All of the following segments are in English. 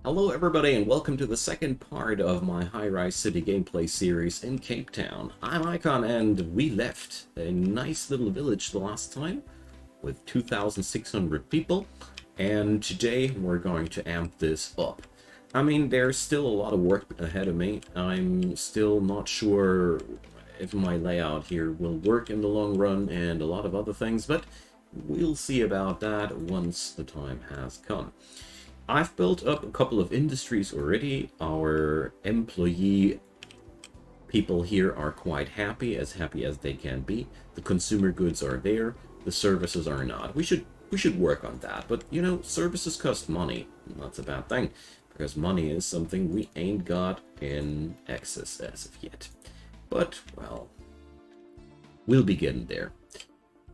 Hello everybody and welcome to the second part of my Highrise City gameplay series in Cape Town. I'm Icon and we left a nice little village the last time with 2,600 people, and today we're going to amp this up. I mean, there's still a lot of work ahead of me. I'm still not sure if my layout here will work in the long run and a lot of other things, but we'll see about that once the time has come. I've built up a couple of industries already. Our employee people here are quite happy as they can be. The consumer goods are there, the services are not. We should work on that. But you know, services cost money. That's a bad thing, because money is something we ain't got in excess as of yet. But well, we'll be getting there.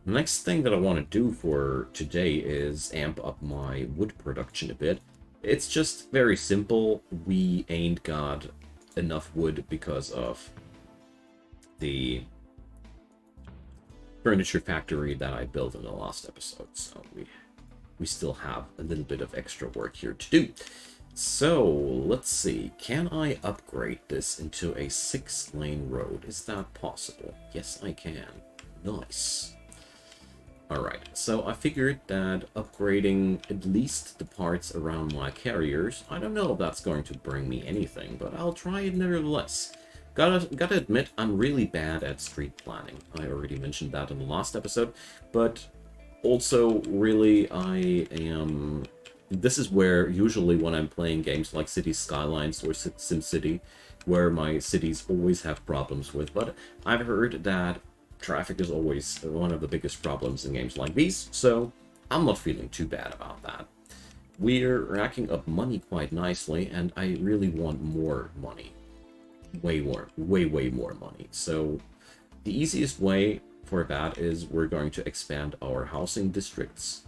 The next thing that I want to do for today is amp up my wood production a bit. It's just very simple. We ain't got enough wood because of the furniture factory that I built in the last episode. So we still have a little bit of extra work here to do. So let's see. Can I upgrade this into a 6-lane road? Is that possible? Yes, I can. Nice. Alright, so I figured that upgrading at least the parts around my carriers, I don't know if that's going to bring me anything, but I'll try it nevertheless. Gotta admit, I'm really bad at street planning. I already mentioned that in the last episode, but also really I am... This is where usually when I'm playing games like City Skylines or SimCity, where my cities always have problems with, but I've heard that traffic is always one of the biggest problems in games like these, so I'm not feeling too bad about that. We're racking up money quite nicely, and I really want more money. Way more money. So the easiest way for that is we're going to expand our housing districts.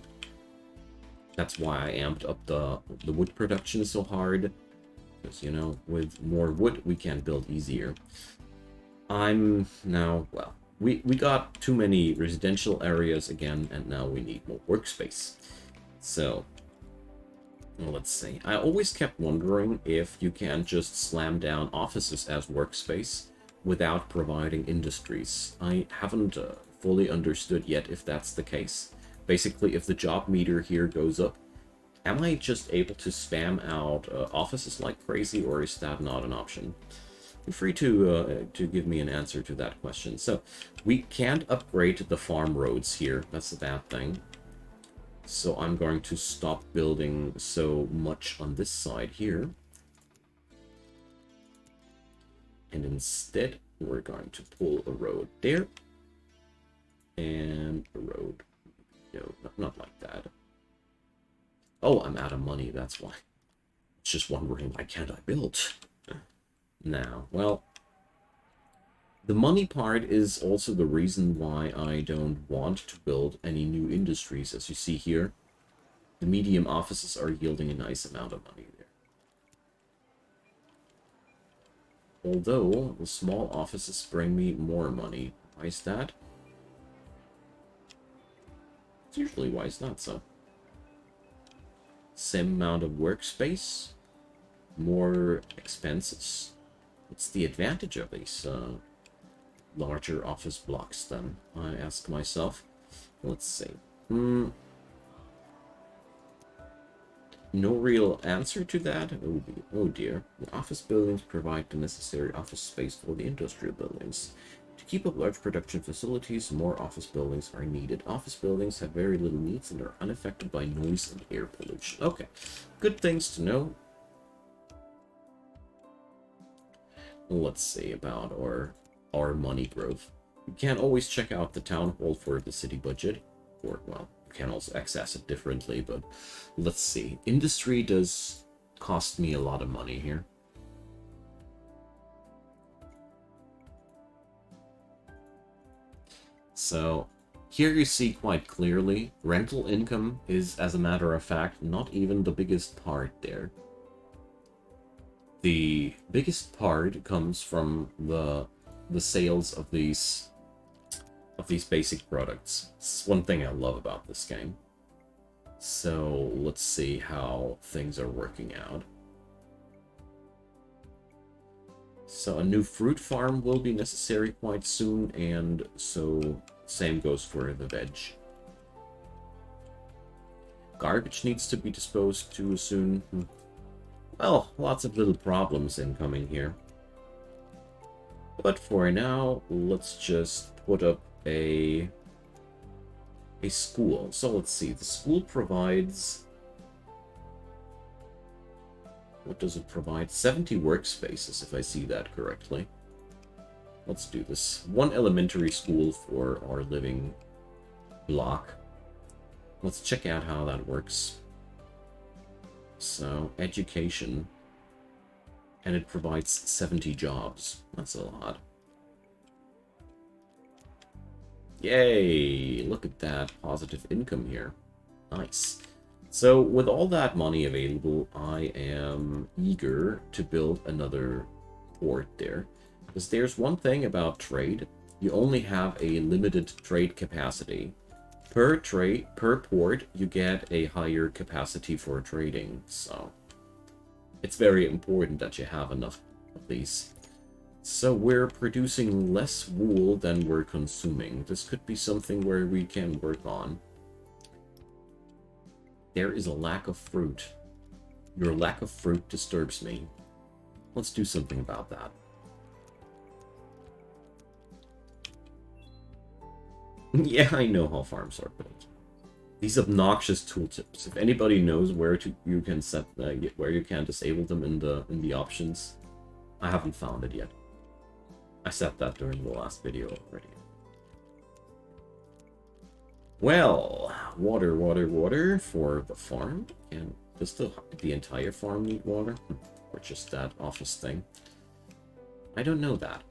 That's why I amped up the wood production so hard, because, you know, with more wood we can build easier. I'm now, well, we got too many residential areas again, and now we need more workspace. So, well, let's see. I always kept wondering if you can just slam down offices as workspace without providing industries. I haven't fully understood yet if that's the case. Basically, if the job meter here goes up, am I just able to spam out offices like crazy, or is that not an option? Feel free to give me an answer to that question. So, we can't upgrade the farm roads here. That's the bad thing. So I'm going to stop building so much on this side here. And instead, we're going to pull a road there. And a road. No, not like that. Oh, I'm out of money, that's why. It's just wondering, why can't I build? Now, well, the money part is also the reason why I don't want to build any new industries. As you see here, the medium offices are yielding a nice amount of money there. Although, the small offices bring me more money. Why is that? It's usually why is that so? Same amount of workspace, more expenses. What's the advantage of these larger office blocks then? I ask myself. Let's see. No real answer to that. Oh dear. The office buildings provide the necessary office space for the industrial buildings. To keep up large production facilities, more office buildings are needed. Office buildings have very little needs and are unaffected by noise and air pollution. Okay, good things to know. Let's see about our money growth. You can always check out the town hall for the city budget, or, well, you can also access it differently, but let's see. Industry does cost me a lot of money here. So, here you see quite clearly, rental income is, as a matter of fact, not even the biggest part there. The biggest part comes from the sales of these basic products. It's one thing I love about this game. So let's see how things are working out. So a new fruit farm will be necessary quite soon, and so same goes for the veg. Garbage needs to be disposed to soon. Well, lots of little problems incoming here. But for now, let's just put up a school. So let's see. The school provides... What does it provide? 70 workspaces, if I see that correctly. Let's do this. One elementary school for our living block. Let's check out how that works. So, education. And it provides 70 jobs. That's a lot. Yay! Look at that positive income here. Nice. So, with all that money available, I am eager to build another port there. Because there's one thing about trade. You only have a limited trade capacity. Per port, you get a higher capacity for trading. So, it's very important that you have enough of these. So, we're producing less wool than we're consuming. This could be something where we can work on. There is a lack of fruit. Your lack of fruit disturbs me. Let's do something about that. Yeah, I know how farms are built. These obnoxious tooltips. If anybody knows where you can set where you can disable them in the options, I haven't found it yet. I said that during the last video already. Well, water for the farm. And does the entire farm need water? Or just that office thing? I don't know that.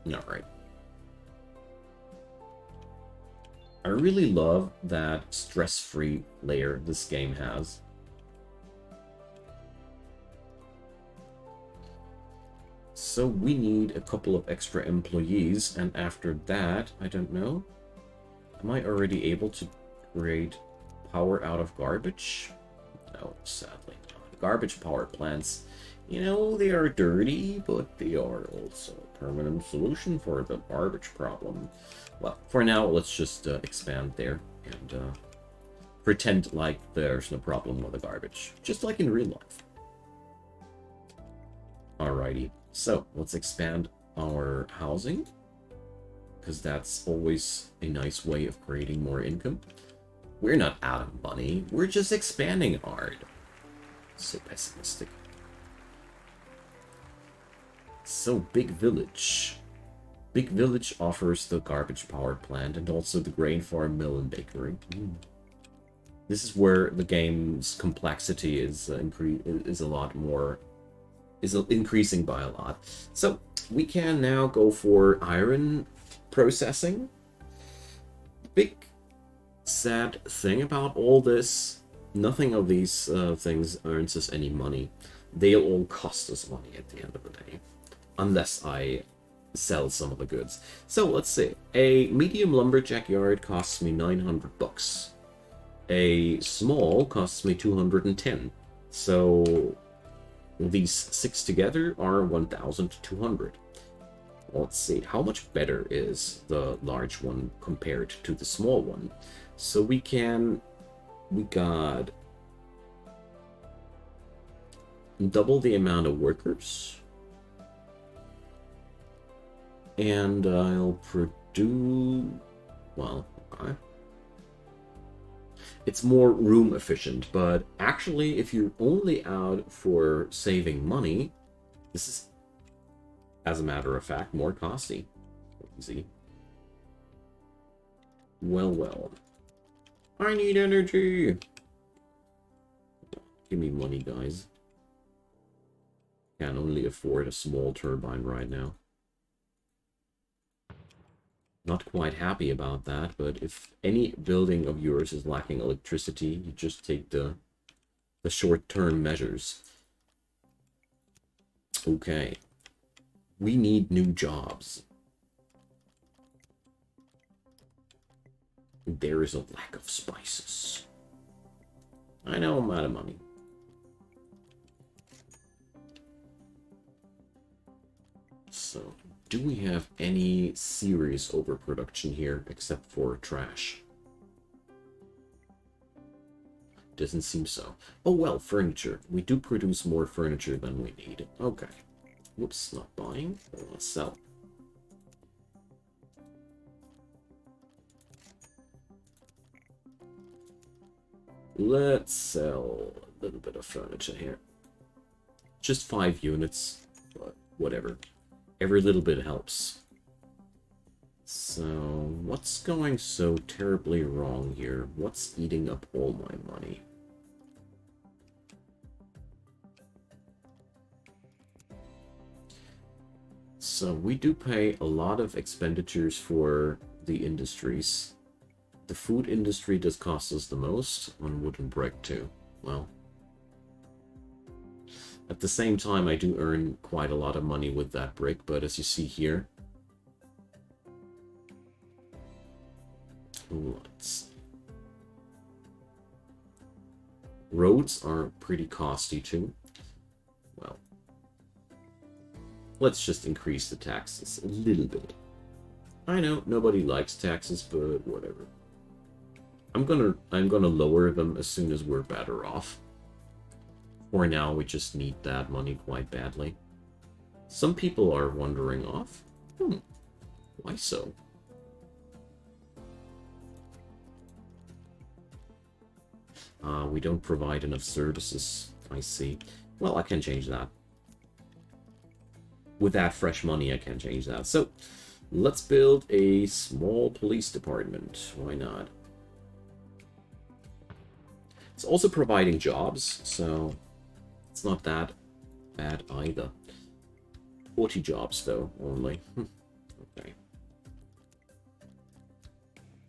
Alright. I really love that stress-free layer this game has. So we need a couple of extra employees, and after that, I don't know. Am I already able to create power out of garbage? No, sadly not. Garbage power plants, you know, they are dirty, but they are also a permanent solution for the garbage problem. Well, for now, let's just expand there and pretend like there's no problem with the garbage, just like in real life. Alrighty, so let's expand our housing, because that's always a nice way of creating more income. We're not out of money, we're just expanding hard. So pessimistic. So, Big Village. Big Village offers the garbage power plant and also the grain farm, mill, and bakery. This is where the game's complexity is increasing by a lot. So we can now go for iron processing. Big sad thing about all this: nothing of these things earns us any money. They'll all cost us money at the end of the day, unless I sell some of the goods. So let's see. A medium lumberjack yard costs me 900 bucks. A small costs me 210. So these 6 together are 1,200. Let's see. How much better is the large one compared to the small one? So we got double the amount of workers. And I'll produce... Well, it's more room efficient, but actually, if you're only out for saving money, this is, as a matter of fact, more costly. Easy. Well. I need energy! Give me money, guys. Can only afford a small turbine right now. Not quite happy about that, but if any building of yours is lacking electricity, you just take the short-term measures. Okay. We need new jobs. There is a lack of spices. I know I'm out of money. So, do we have any serious overproduction here except for trash? Doesn't seem so. Oh well, furniture. We do produce more furniture than we need. Okay. Whoops, not buying. Let's sell. Let's sell a little bit of furniture here. Just 5 units, but whatever. Every little bit helps. So, what's going so terribly wrong here? What's eating up all my money? So, we do pay a lot of expenditures for the industries. The food industry does cost us the most, on wood and brick too. Well, at the same time, I do earn quite a lot of money with that brick, but as you see here, let's see. Roads are pretty costly too. Well, let's just increase the taxes a little bit. I know nobody likes taxes, but whatever. I'm gonna lower them as soon as we're better off. For now, we just need that money quite badly. Some people are wandering off. Why so? We don't provide enough services. I see. Well, I can change that. With that fresh money, I can change that. So, let's build a small police department. Why not? It's also providing jobs, so it's not that bad either. 40 jobs, though, only. Okay.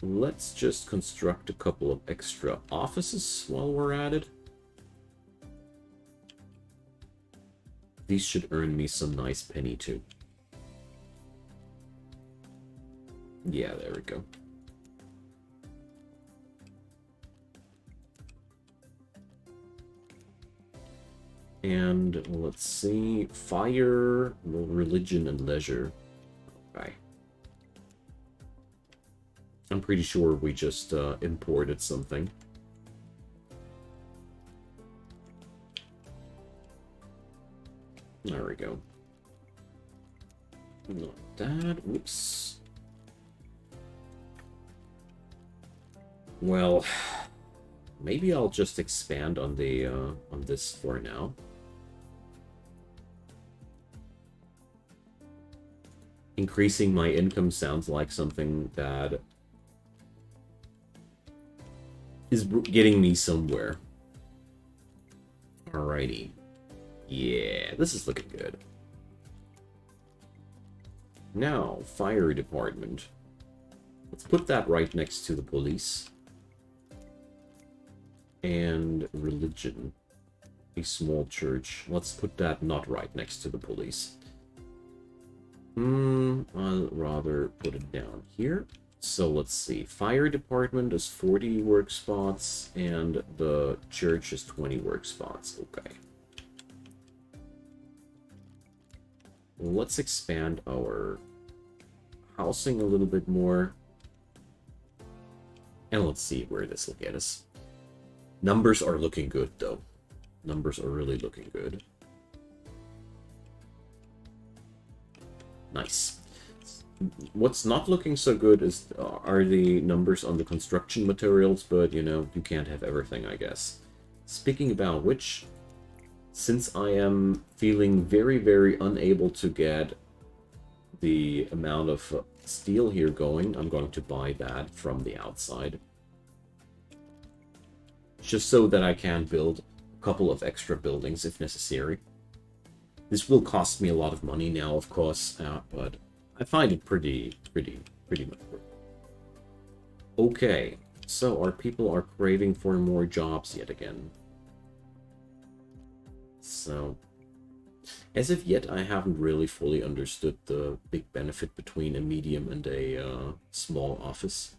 Let's just construct a couple of extra offices while we're at it. These should earn me some nice penny, too. Yeah, there we go. And let's see, fire, religion, and leisure. Okay. I'm pretty sure we just imported something. There we go. Not that. Whoops. Well, maybe I'll just expand on the on this for now. Increasing my income sounds like something that is getting me somewhere. Alrighty. Yeah, this is looking good. Now, fire department. Let's put that right next to the police. And religion. A small church. Let's put that not right next to the police. I'll rather put it down here. So let's see. Fire department is 40 work spots, and the church is 20 work spots. Okay. Let's expand our housing a little bit more. And let's see where this will get us. Numbers are looking good, though. Numbers are really looking good. Nice. What's not looking so good is are the numbers on the construction materials, but, you know, you can't have everything, I guess. Speaking about which, since I am feeling very, very unable to get the amount of steel here going, I'm going to buy that from the outside. Just so that I can build a couple of extra buildings if necessary. This will cost me a lot of money now, of course, but I find it pretty much worth it. Okay, so our people are craving for more jobs yet again. So, as of yet, I haven't really fully understood the big benefit between a medium and a small office.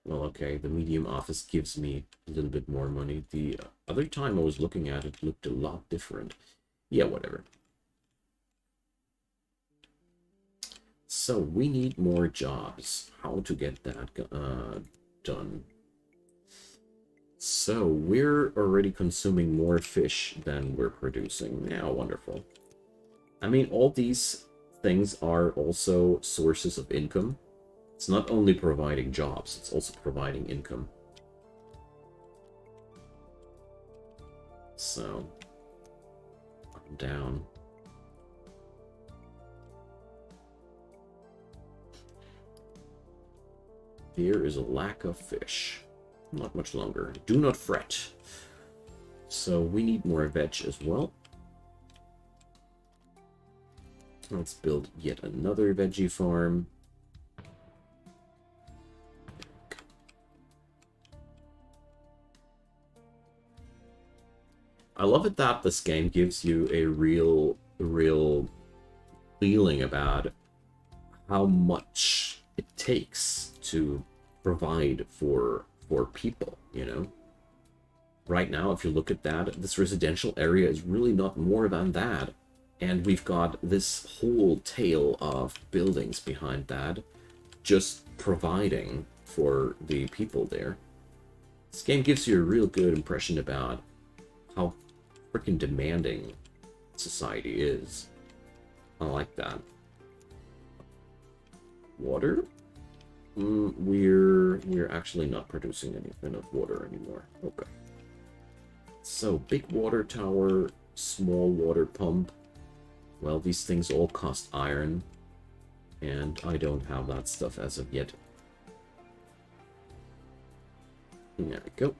Well, okay, the medium office gives me a little bit more money. The other time I was looking at it looked a lot different. Yeah, whatever. So we need more jobs. How to get that done? So we're already consuming more fish than we're producing. Yeah, wonderful. I mean, all these things are also sources of income. It's not only providing jobs, it's also providing income. So, up and down. There is a lack of fish. Not much longer. Do not fret. So we need more veg as well. Let's build yet another veggie farm. I love it that this game gives you a real feeling about how much it takes to provide for people, you know? Right now, if you look at that, this residential area is really not more than that. And we've got this whole tail of buildings behind that, just providing for the people there. This game gives you a real good impression about how freaking demanding society is. I like that. Water? We're actually not producing anything of water anymore. Okay. So, big water tower, small water pump. Well, these things all cost iron, and I don't have that stuff as of yet. There we go.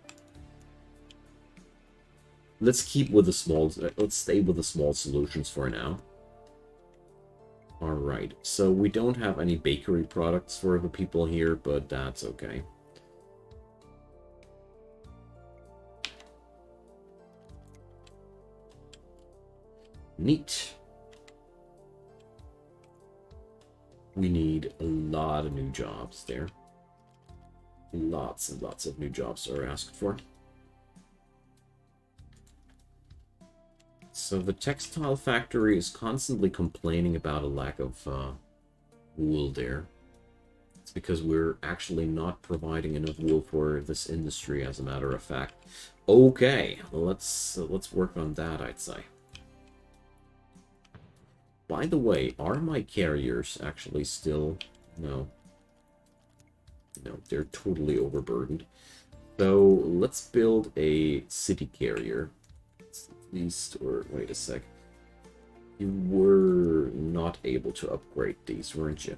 Let's keep with the small. Let's stay with the small solutions for now. All right. So we don't have any bakery products for the people here, but that's okay. Neat. We need a lot of new jobs there. Lots and lots of new jobs are asked for. So the textile factory is constantly complaining about a lack of wool there. It's because we're actually not providing enough wool for this industry, as a matter of fact. Okay, let's work on that, I'd say. By the way, are my carriers actually still... No. No, they're totally overburdened. So let's build a city carrier. At least, or wait a sec. You were not able to upgrade these, weren't you?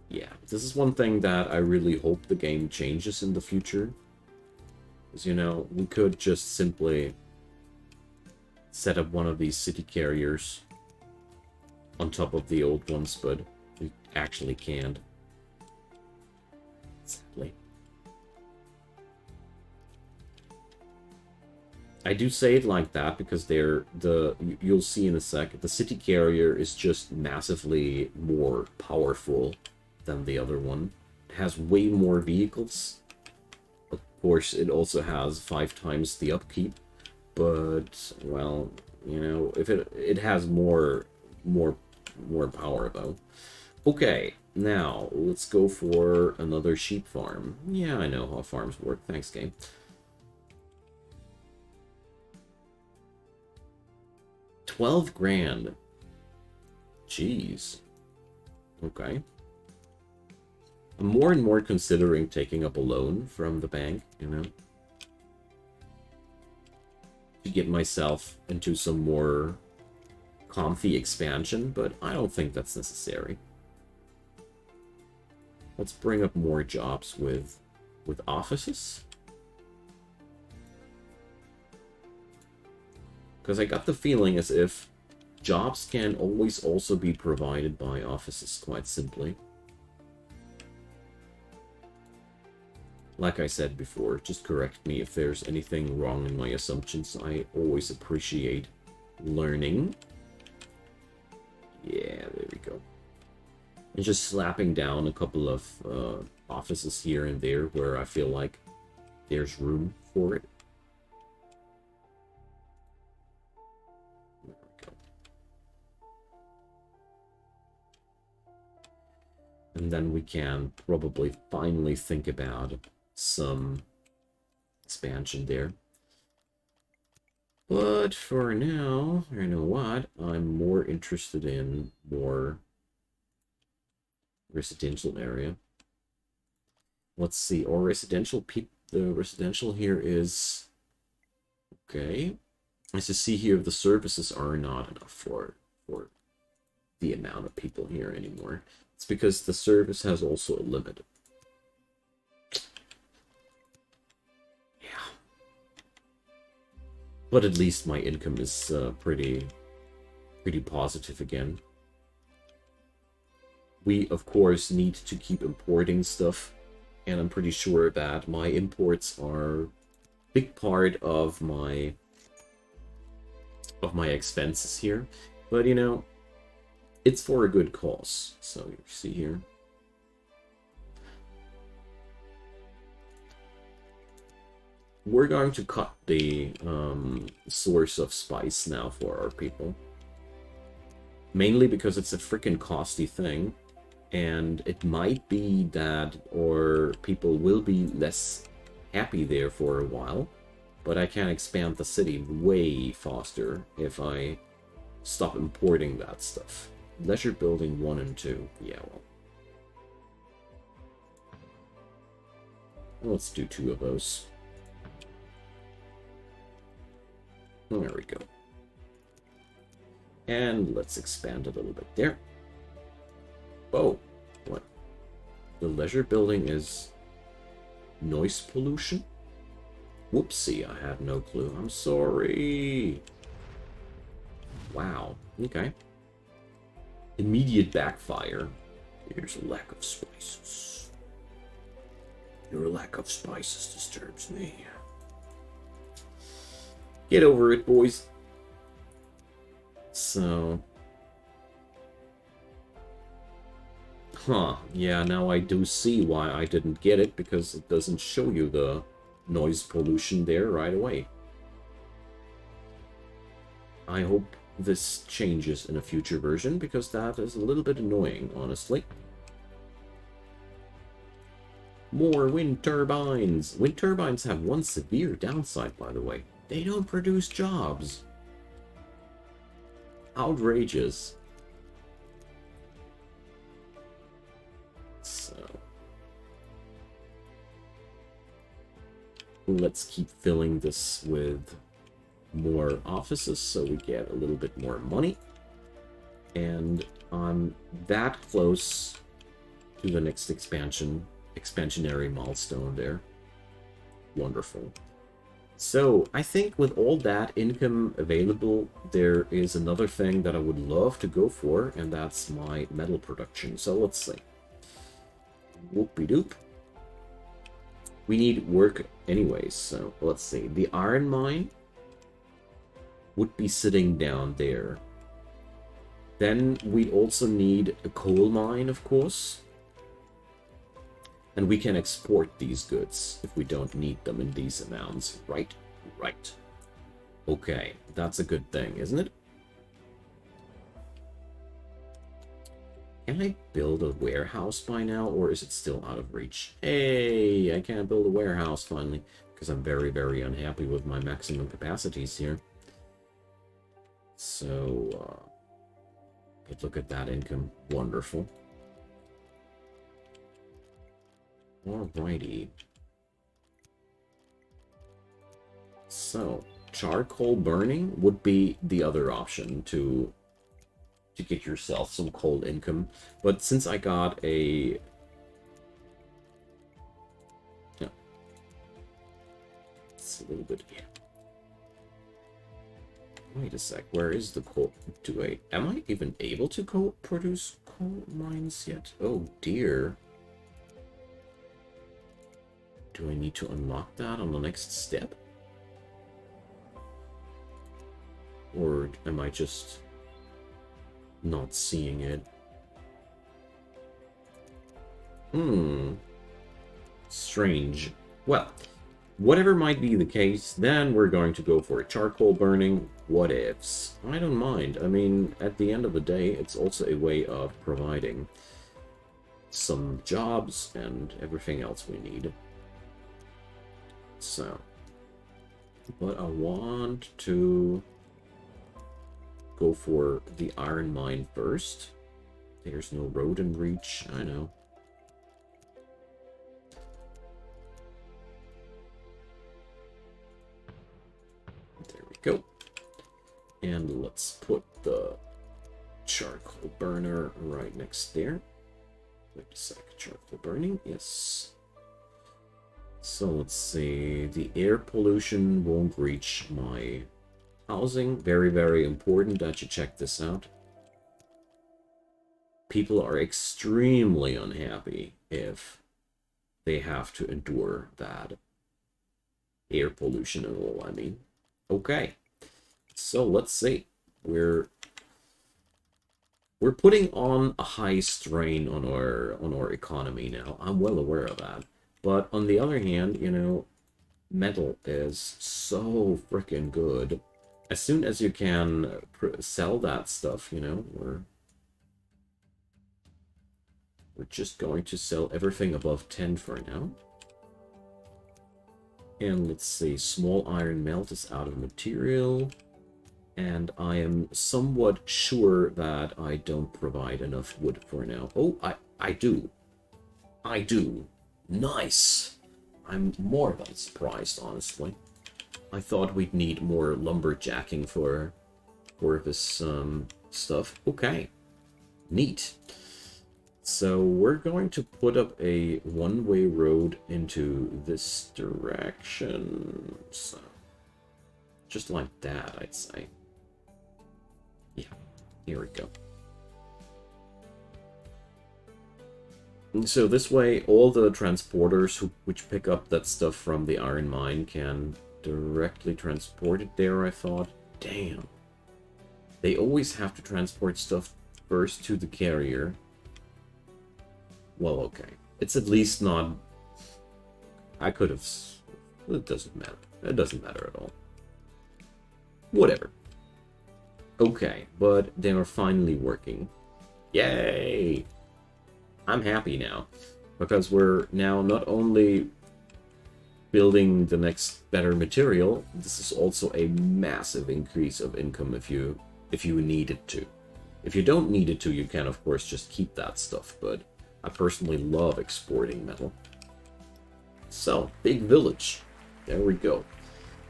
Yeah, this is one thing that I really hope the game changes in the future. Because, you know, we could just simply set up one of these city carriers on top of the old ones, but we actually can't. Sadly. I do say it like that because you'll see in a sec, the city carrier is just massively more powerful than the other one. It has way more vehicles. Of course, it also has 5 times the upkeep, but, well, you know, if it has more power though. Okay, now let's go for another sheep farm. Yeah, I know how farms work. Thanks, game. $12 grand. Jeez. Okay. I'm more and more considering taking up a loan from the bank, you know, to get myself into some more comfy expansion, but I don't think that's necessary. Let's bring up more jobs with offices. Because I got the feeling as if jobs can always also be provided by offices, quite simply. Like I said before, just correct me if there's anything wrong in my assumptions. I always appreciate learning. Yeah, there we go. And just slapping down a couple of offices here and there where I feel like there's room for it. There we go. And then we can probably finally think about some expansion there. But for now, you know what? I'm more interested in more residential area. Let's see. Our residential the residential here is okay. As you see here, the services are not enough for the amount of people here anymore. It's because the service has also a limit. Yeah. But at least my income is pretty positive again. We, of course, need to keep importing stuff, and I'm pretty sure that my imports are a big part of my expenses here. But, you know, it's for a good cause. So, you see here. We're going to cut the source of spice now for our people. Mainly because it's a freaking costly thing. And it might be that our people will be less happy there for a while. But I can expand the city way faster if I stop importing that stuff. Leisure building 1 and 2. Yeah, well. Let's do 2 of those. There we go. And let's expand a little bit there. Oh, what? The leisure building is noise pollution? Whoopsie, I have no clue. I'm sorry. Wow, okay. Immediate backfire. Here's a lack of spices. Your lack of spices disturbs me. Get over it, boys. So... Huh, yeah, now I do see why I didn't get it, because it doesn't show you the noise pollution there right away. I hope this changes in a future version, because that is a little bit annoying, honestly. More wind turbines! Wind turbines have one severe downside, by the way. They don't produce jobs. Outrageous. So... let's keep filling this with more offices so we get a little bit more money. And I'm that close to the next expansionary milestone there. Wonderful. So I think with all that income available, there is another thing that I would love to go for, and that's my metal production. So let's see. Whoopie-doop. We need work anyways, so let's see. The iron mine would be sitting down there. Then we also need a coal mine, of course. And we can export these goods if we don't need them in these amounts. Right? Right. Okay, that's a good thing, isn't it? Can I build a warehouse by now, or is it still out of reach? Hey, I can't build a warehouse finally, because I'm very, very unhappy with my maximum capacities here. So, but look at that income. Wonderful. Alrighty. So, charcoal burning would be the other option to get yourself some coal income. But since I got a... yeah. It's a little bit... yeah. Wait a sec, where is the coal? Am I even able to produce coal mines yet? Oh dear. Do I need to unlock that on the next step? Or am I just not seeing it? Hmm. Strange. Well, whatever might be the case, then we're going to go for a charcoal burning. What ifs? I don't mind. I mean, at the end of the day, it's also a way of providing some jobs and everything else we need. So, but I want to go for the iron mine first. There's no road in reach, I know. There we go. And let's put the charcoal burner right next there. Wait a sec, charcoal burning, yes. So let's see, the air pollution won't reach my housing. Very, very important that you check this out. People are extremely unhappy if they have to endure that air pollution and all, I mean. Okay, so let's see. We're putting on a high strain on our economy now. I'm well aware of that. But on the other hand, you know, metal is so freaking good. As soon as you can sell that stuff, you know, we're just going to sell everything above 10 for now. And let's see, small iron melt is out of material. And I am somewhat sure that I don't provide enough wood for now. Oh, I do. I do. Nice. I'm more than surprised, honestly. I thought we'd need more lumberjacking for this stuff. Okay. Neat. So we're going to put up a one-way road into this direction. So just like that, I'd say. Yeah, here we go. And so this way, all the transporters which pick up that stuff from the iron mine can directly transport it there, I thought. Damn. They always have to transport stuff first to the carrier. Well, okay. It's at least not... I could have... It doesn't matter. It doesn't matter at all. Whatever. Okay, but they are finally working. Yay! I'm happy now. Because we're now not only building the next better material, this is also a massive increase of income if you needed to. If you don't need it to, you can of course just keep that stuff, but I personally love exporting metal. So, big village. There we go.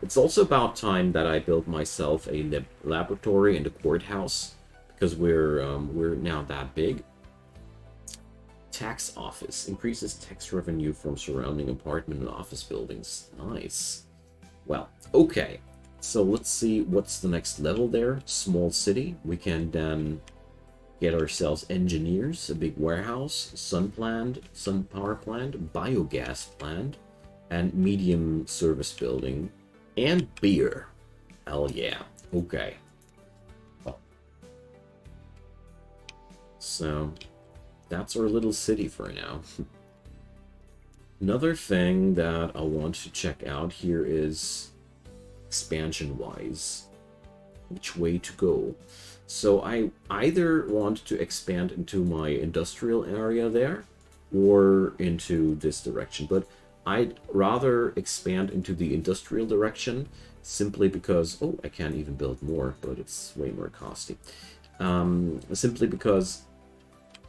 It's also about time that I built myself a laboratory and a courthouse, because we're now that big. Tax office increases tax revenue from surrounding apartment and office buildings. Nice. Well, okay. So let's see what's the next level there. Small city. We can then get ourselves engineers, a big warehouse, sun power plant, biogas plant, and medium service building, and beer. Hell yeah. Okay. Oh. So that's our little city for now. Another thing that I want to check out here is expansion-wise, which way to go. So I either want to expand into my industrial area there or into this direction, but I'd rather expand into the industrial direction simply because, oh, I can't even build more, but it's way more costly. Simply because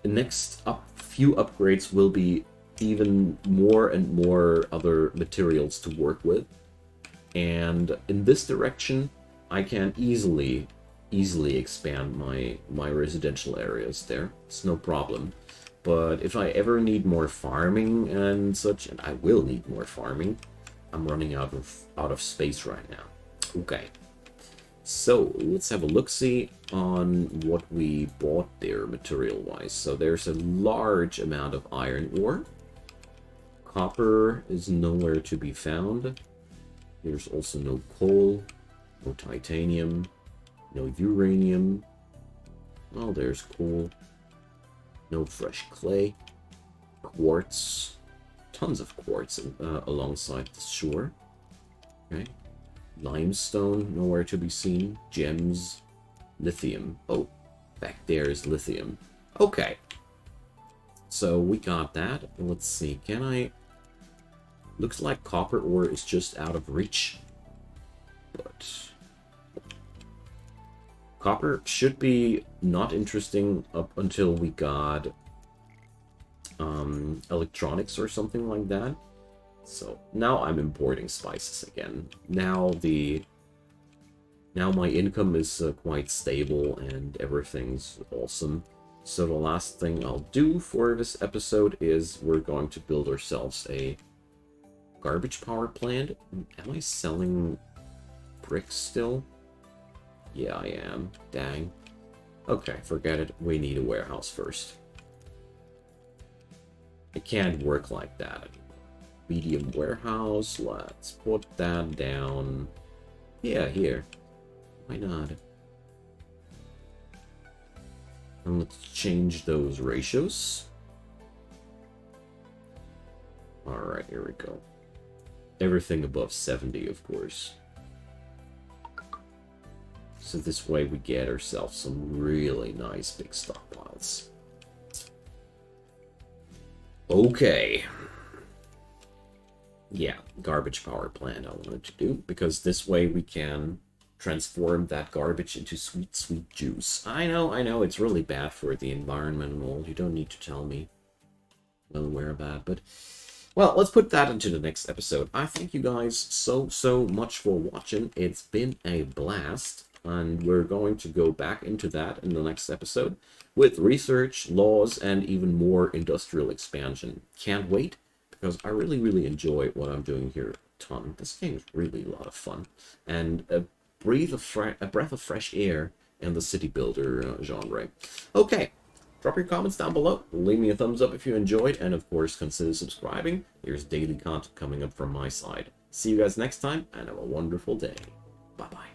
the next few upgrades will be even more and more other materials to work with. And in this direction, I can easily expand my residential areas there. It's no problem. But if I ever need more farming and such, and I will need more farming, I'm running out of space right now. Okay. So let's have a look-see on what we bought there material-wise. So there's a large amount of iron ore. Copper is nowhere to be found. There's also no coal, no titanium, no uranium. Oh, there's coal. No fresh clay. quartz, tons of quartz alongside the shore. Okay. Limestone, nowhere to be seen. Gems, lithium. Oh, back there is lithium. Okay. So we got that. Let's see, can I... Looks like copper ore is just out of reach. But... Copper should be not interesting up until we got... electronics or something like that. So now I'm importing spices again. Now my income is quite stable and everything's awesome. So the last thing I'll do for this episode is we're going to build ourselves a garbage power plant. Am I selling bricks still? Yeah, I am. Dang. Okay, forget it. We need a warehouse first. It can't work like that. Medium warehouse. Let's put that down. Yeah, here. Why not? And let's change those ratios. Alright, here we go. Everything above 70, of course. So this way we get ourselves some really nice big stockpiles. Okay. Yeah, garbage power plant I wanted to do, because this way we can transform that garbage into sweet, sweet juice. I know, it's really bad for the environment and all. You don't need to tell me. Well aware of that, but... Well, let's put that into the next episode. I thank you guys so much for watching. It's been a blast, and we're going to go back into that in the next episode with research, laws, and even more industrial expansion. Can't wait, because I really enjoy what I'm doing here a ton. This game is really a lot of fun, and a breath of fresh air in the city builder genre. Okay. Drop your comments down below, leave me a thumbs up if you enjoyed, and of course consider subscribing. There's daily content coming up from my side. See you guys next time, and have a wonderful day. Bye-bye.